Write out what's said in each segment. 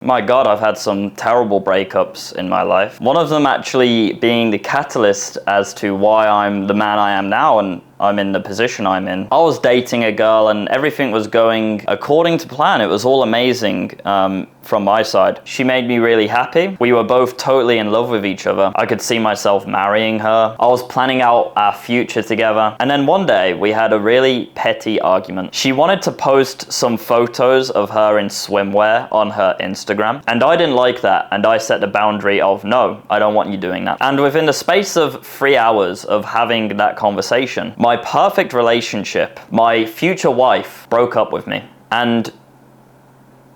My God, I've had some terrible breakups in my life. One of them actually being the catalyst as to why I'm the man I am now and I'm in the position I'm in. I was dating a girl and everything was going according to plan. It was all amazing from my side. She made me really happy. We were both totally in love with each other. I could see myself marrying her. I was planning out our future together. And then one day we had a really petty argument. She wanted to post some photos of her in swimwear on her Instagram. And I didn't like that. And I set the boundary of, no, I don't want you doing that. And within the space of 3 hours of having that conversation, my perfect relationship, my future wife, broke up with me. And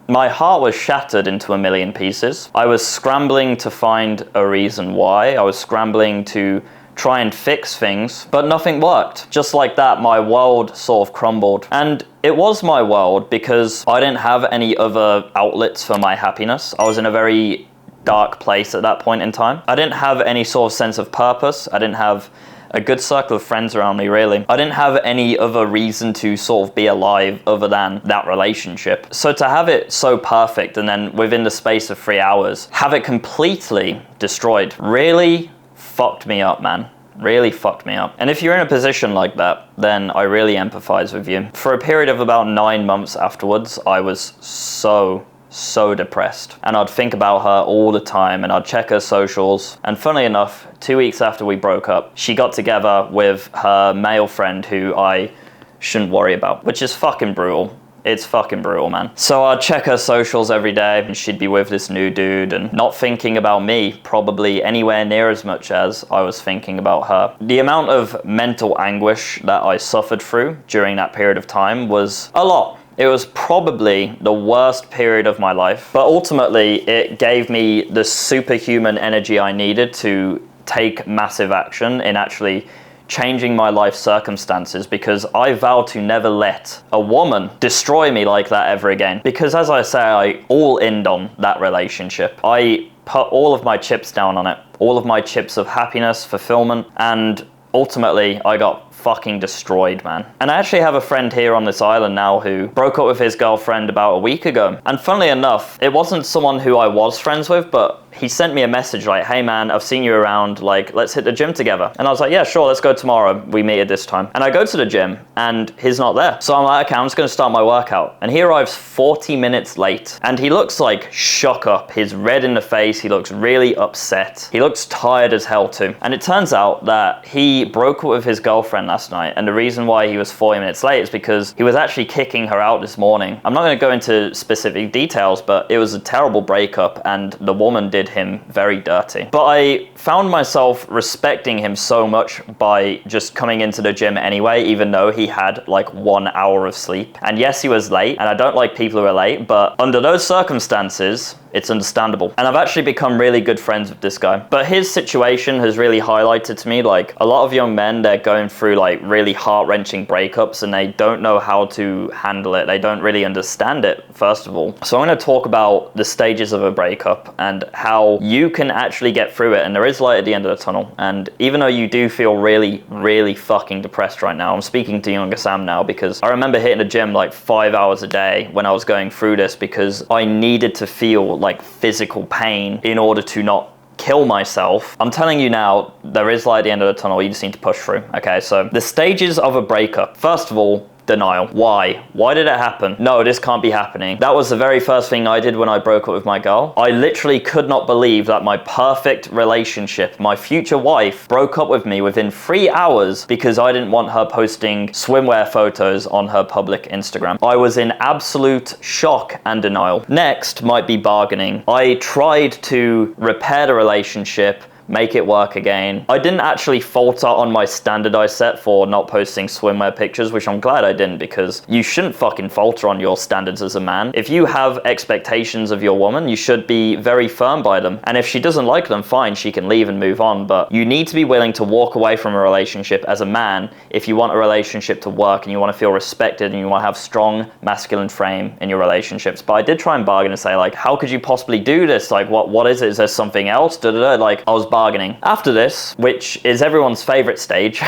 my heart was shattered into a million pieces. I was scrambling to find a reason why. I was scrambling to try and fix things, but nothing worked. Just like that, my world sort of crumbled. And it was my world because I didn't have any other outlets for my happiness. I was in a very dark place at that point in time. I didn't have any sort of sense of purpose. I didn't have a good circle of friends around me, really. I didn't have any other reason to sort of be alive other than that relationship. So to have it so perfect and then within the space of 3 hours, have it completely destroyed really fucked me up, man. Really fucked me up. And if you're in a position like that, then I really empathize with you. For a period of about 9 months afterwards, I was so depressed. And I'd think about her all the time and I'd check her socials. And funnily enough, 2 weeks after we broke up, she got together with her male friend who I shouldn't worry about, which is fucking brutal. It's fucking brutal, man. So I'd check her socials every day and she'd be with this new dude and not thinking about me probably anywhere near as much as I was thinking about her. The amount of mental anguish that I suffered through during that period of time was a lot. It was probably the worst period of my life, but ultimately it gave me the superhuman energy I needed to take massive action in actually changing my life circumstances, because I vowed to never let a woman destroy me like that ever again. Because as I say, I all-inned on that relationship. I put all of my chips down on it, all of my chips of happiness, fulfillment, and ultimately I got fucking destroyed, man. And I actually have a friend here on this island now who broke up with his girlfriend about a week ago. And funnily enough, it wasn't someone who I was friends with, but he sent me a message like, hey man, I've seen you around, like, let's hit the gym together. And I was like, yeah, sure, let's go tomorrow. We meet at this time. And I go to the gym and he's not there. So I'm like, okay, I'm just gonna start my workout. And he arrives 40 minutes late. And he looks like shook up. He's red in the face. He looks really upset. He looks tired as hell too. And it turns out that he broke up with his girlfriend last night. And the reason why he was 40 minutes late is because he was actually kicking her out this morning. I'm not gonna go into specific details, but it was a terrible breakup and the woman did him very dirty. But I found myself respecting him so much by just coming into the gym anyway, even though he had like 1 hour of sleep. And yes, he was late, and I don't like people who are late, but under those circumstances, it's understandable. And I've actually become really good friends with this guy. But his situation has really highlighted to me, like, a lot of young men, they're going through like really heart-wrenching breakups and they don't know how to handle it. They don't really understand it, first of all. So I'm gonna talk about the stages of a breakup and how you can actually get through it. And there is light at the end of the tunnel. And even though you do feel really fucking depressed right now, I'm speaking to younger Sam now because I remember hitting the gym like 5 hours a day when I was going through this because I needed to feel like physical pain in order to not kill myself. I'm telling you now, there is light at the end of the tunnel. You just need to push through. Okay, so the stages of a breakup. First of all, denial. Why? Why did it happen? No, this can't be happening. That was the very first thing I did when I broke up with my girl. I literally could not believe that my perfect relationship, my future wife, broke up with me within 3 hours because I didn't want her posting swimwear photos on her public Instagram. I was in absolute shock and denial. Next might be bargaining. I tried to repair the relationship, make it work again. I didn't actually falter on my standard I set for not posting swimwear pictures, which I'm glad I didn't, because you shouldn't fucking falter on your standards as a man. If you have expectations of your woman, you should be very firm by them. And if she doesn't like them, fine, she can leave and move on. But you need to be willing to walk away from a relationship as a man if you want a relationship to work and you want to feel respected and you want to have strong masculine frame in your relationships. But I did try and bargain and say, like, how could you possibly do this? Like, what is it? Is there something else? Like, I was bargaining. After this, which is everyone's favorite stage,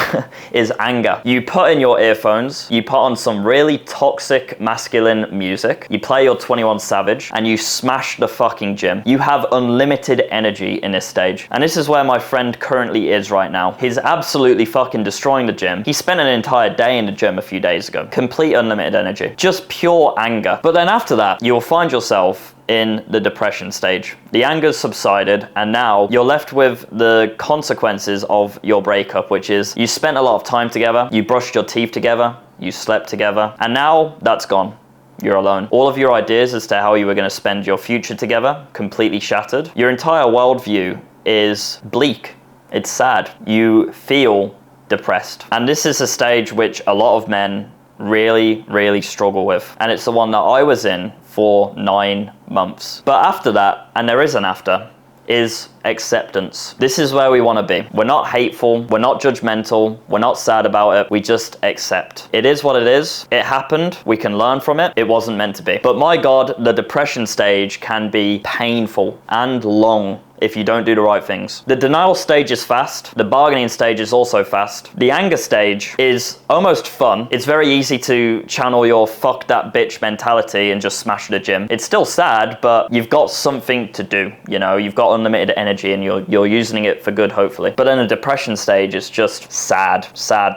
is anger. You put in your earphones, you put on some really toxic masculine music, you play your 21 Savage, and you smash the fucking gym. You have unlimited energy in this stage. And this is where my friend currently is right now. He's absolutely fucking destroying the gym. He spent an entire day in the gym a few days ago. Complete unlimited energy. Just pure anger. But then after that, you will find yourself in the depression stage. The anger's subsided, and now you're left with the consequences of your breakup, which is you spent a lot of time together, you brushed your teeth together, you slept together, and now that's gone. You're alone. All of your ideas as to how you were going to spend your future together completely shattered. Your entire worldview is bleak. It's sad. You feel depressed. And this is a stage which a lot of men really struggle with. And it's the one that I was in for 9 months. But after that, and there is an after, is acceptance. This is where we want to be. We're not hateful, we're not judgmental, we're not sad about it, we just accept. It is what it is, it happened, we can learn from it, it wasn't meant to be. But my God, the depression stage can be painful and long if you don't do the right things. The denial stage is fast, the bargaining stage is also fast. The anger stage is almost fun. It's very easy to channel your fuck that bitch mentality and just smash the gym. It's still sad, but you've got something to do, you know, you've got unlimited energy and you're using it for good, hopefully. But then the depression stage is just sad,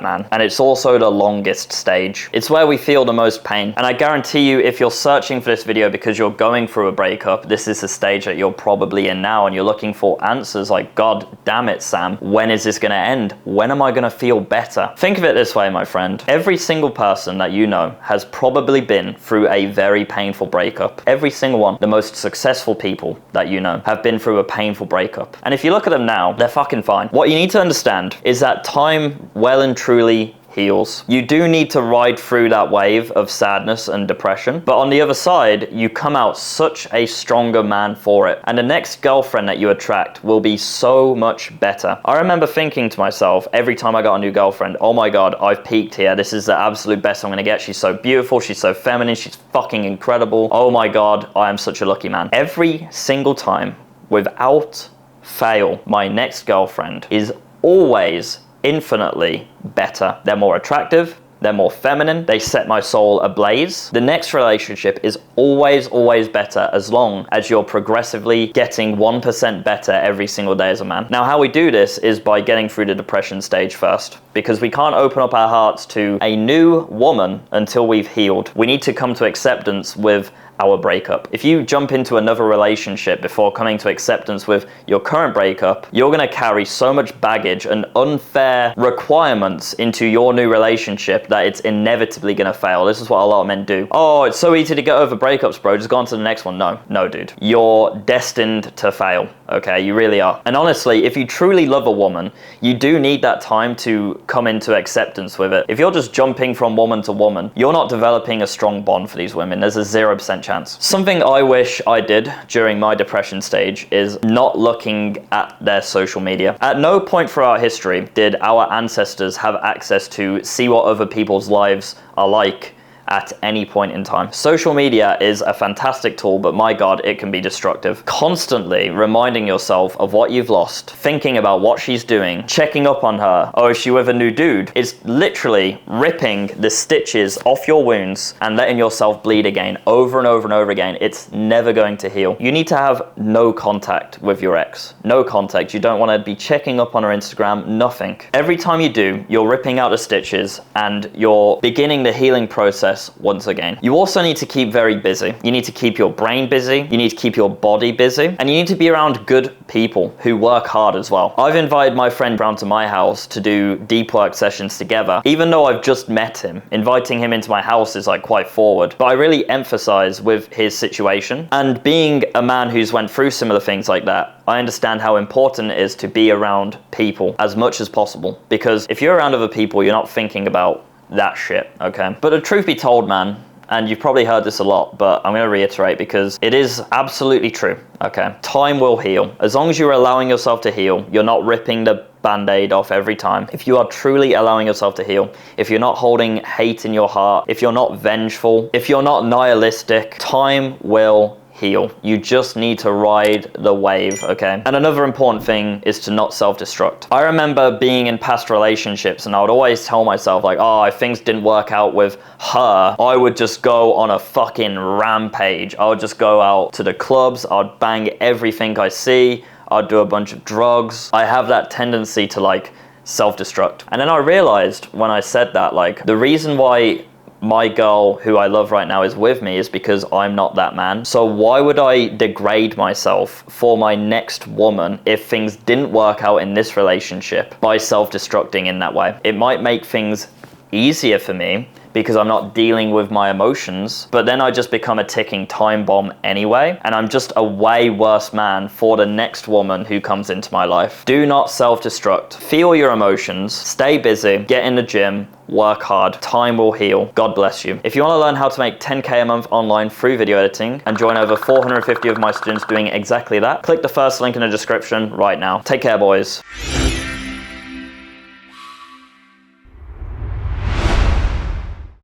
man. And it's also the longest stage. It's where we feel the most pain. And I guarantee you, if you're searching for this video because you're going through a breakup, this is the stage that you're probably in now, and you're looking for answers like, God damn it, Sam, when is this going to end? When am I going to feel better? Think of it this way, my friend. Every single person that you know has probably been through a very painful breakup. Every single one. The most successful people that you know have been through a painful breakup. And if you look at them now, they're fucking fine. What you need to understand is that time well and truly heals. You do need to ride through that wave of sadness and depression, but on the other side, you come out such a stronger man for it. And the next girlfriend that you attract will be so much better. I remember thinking to myself every time I got a new girlfriend, oh my God, I've peaked here. This is the absolute best I'm gonna get. She's so beautiful, she's so feminine, she's fucking incredible. Oh my God, I am such a lucky man. Every single time, without fail, my next girlfriend is always infinitely better. They're more attractive, they're more feminine, they set my soul ablaze. The next relationship is always better as long as you're progressively getting 1% better every single day as a man. Now, how we do this is by getting through the depression stage first, because we can't open up our hearts to a new woman until we've healed. We need to come to acceptance with our breakup. If you jump into another relationship before coming to acceptance with your current breakup, you're gonna carry so much baggage and unfair requirements into your new relationship that it's inevitably gonna fail. This is what a lot of men do. Oh, it's so easy to get over breakups, bro. Just go on to the next one. No, dude. You're destined to fail, okay? You really are. And honestly, if you truly love a woman, you do need that time to come into acceptance with it. If you're just jumping from woman to woman, you're not developing a strong bond for these women. There's a 0% chance. Something I wish I did during my depression stage is not looking at their social media. At no point throughout history did our ancestors have access to see what other people's lives are like at any point in time. Social media is a fantastic tool, but my God, it can be destructive. Constantly reminding yourself of what you've lost, thinking about what she's doing, checking up on her, or is she with a new dude? It's literally ripping the stitches off your wounds and letting yourself bleed again over and over again. It's never going to heal. You need to have no contact with your ex. No contact. You don't want to be checking up on her Instagram, nothing. Every time you do, you're ripping out the stitches and you're beginning the healing process once again. You also need to keep very busy. You need to keep your brain busy. You need to keep your body busy. And you need to be around good people who work hard as well. I've invited my friend round to my house to do deep work sessions together. Even though I've just met him, inviting him into my house is like quite forward. But I really emphasize with his situation. And being a man who's went through similar things like that, I understand how important it is to be around people as much as possible. Because if you're around other people, you're not thinking about that shit, okay? But the truth be told, man, and you've probably heard this a lot, but I'm going to reiterate because it is absolutely true, okay? Time will heal. As long as you're allowing yourself to heal, you're not ripping the band-aid off every time. If you are truly allowing yourself to heal, if you're not holding hate in your heart, if you're not vengeful, if you're not nihilistic, time will heal. You just need to ride the wave, okay? And another important thing is to not self-destruct. I remember being in past relationships and I would always tell myself like, oh, if things didn't work out with her, I would just go on a fucking rampage. I would just go out to the clubs, I'd bang everything I see, I'd do a bunch of drugs. I have that tendency to like self-destruct. And then I realized when I said that, like, the reason why my girl who I love right now is with me is because I'm not that man. So why would I degrade myself for my next woman if things didn't work out in this relationship by self-destructing in that way? It might make things easier for me because I'm not dealing with my emotions, but then I just become a ticking time bomb anyway, and I'm just a way worse man for the next woman who comes into my life. Do not self-destruct. Feel your emotions, stay busy, get in the gym, work hard, time will heal. God bless you. If you want to learn how to make 10K a month online through video editing and join over 450 of my students doing exactly that, click the first link in the description right now. Take care, boys.